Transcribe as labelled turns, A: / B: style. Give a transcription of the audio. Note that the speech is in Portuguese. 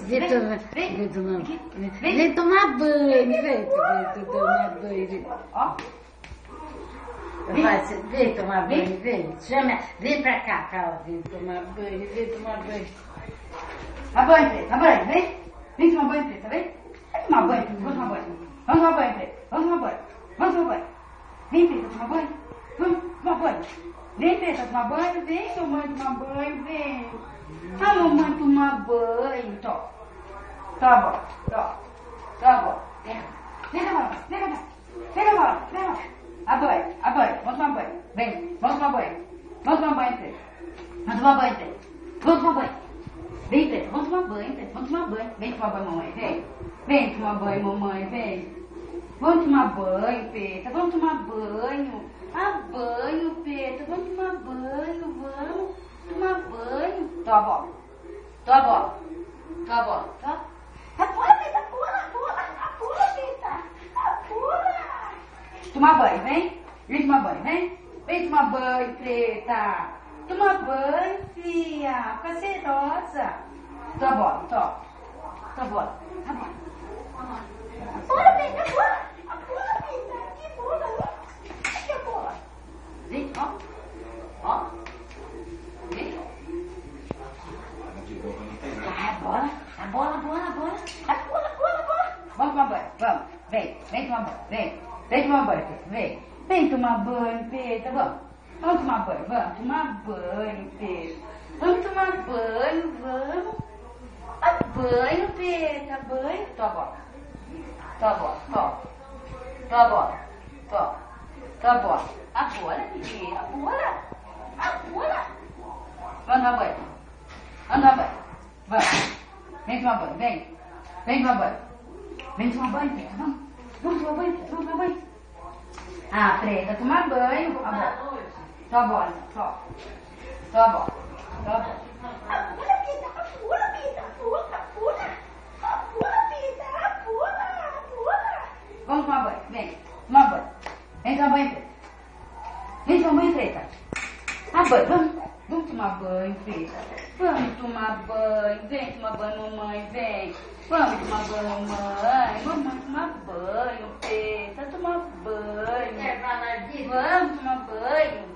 A: Vem tomar banho, vem tomar banho.
B: Ó.
A: Vem tomar banho, vem. Chama, vem pra cá, Carla, vem tomar banho, vem tomar banho.
B: Tá banho, Preta, tá banho, vem. Vem tomar banho, Preta, vem. Vem tomar banho, Preta, vamos tomar banho. Vamos tomar banho, Preta, vamos tomar banho. Vamos tomar banho. Vem, Preta, tomar banho. Vamos tomar banho. Vem, Preta, tomar banho, vem, mamãe tomar banho, vem. A mamãe tomar banho, tó. Tá bom, tó. Tá bom. Pega a bola, pega a bola. Pega a bola, pega a bola. A banho, vamos tomar banho. Vem, vamos tomar banho. Vamos tomar banho, Preta. Vamos tomar banho, Preta. Vamos tomar banho. Vem, Preta, vamos tomar banho, Preta. Vamos tomar banho. Vem tomar banho, mamãe, vem. Vem tomar banho, mamãe, vem. Vamos tomar banho, Preta. Vamos tomar banho. Banho, Preta. Vamos tomar banho, vamos tomar banho. Tó a bola. Tó a bola. Tó a bola. Tó. Pula, Preta, pula, Preta. Pula. Tomar banho, vem. Vem tomar banho, vem. Vem tomar banho, Preta. Tomar banho, filha. Fica sedosa. Tó a bola, tó. Tó a bola. Tá bom. Pula, Preta, pula. Pula, Preta. Que pula. Que pula. Vem, ó. Ó. Vem. A bola. Vamos tomar banho, vamos. Vem tomar banho, vem. Vem tomar banho, Preta, vem. Vem tomar banho, Preta, vamos. Vamos tomar banho, vamos tomar banho, Preta. Vamos tomar banho, vamos. Banho, Preta, banho. Tó a bola. Tó a bola, tó. Tó a bola, tó. Tó a bola. A bola, menina, a bola. Vamos tomar banho. Vamos tomar banho. Vamos. Vem tomar banho, vem. Vem tomar banho. Vem tomar banho, Preta, vamos. Vamos tomar banho, Preta, vamos tomar banho. Preta, tomar banho. A bola. Tó a bola, tó. Tó a bola. Tó a bola. Pula, Preta, pula, Preta, pula. Vamos tomar banho, vem. Tomar banho. Vem tomar banho, Preta. Vem tomar banho, Preta. Banho, vamos. Vamos tomar banho, Preta. Vamos tomar banho. Vem tomar banho, mamãe, vem. Vamos tomar banho, mamãe. Vamos tomar banho, Preta. Tomar banho.
A: Quer falar disso?
B: Vamos tomar banho.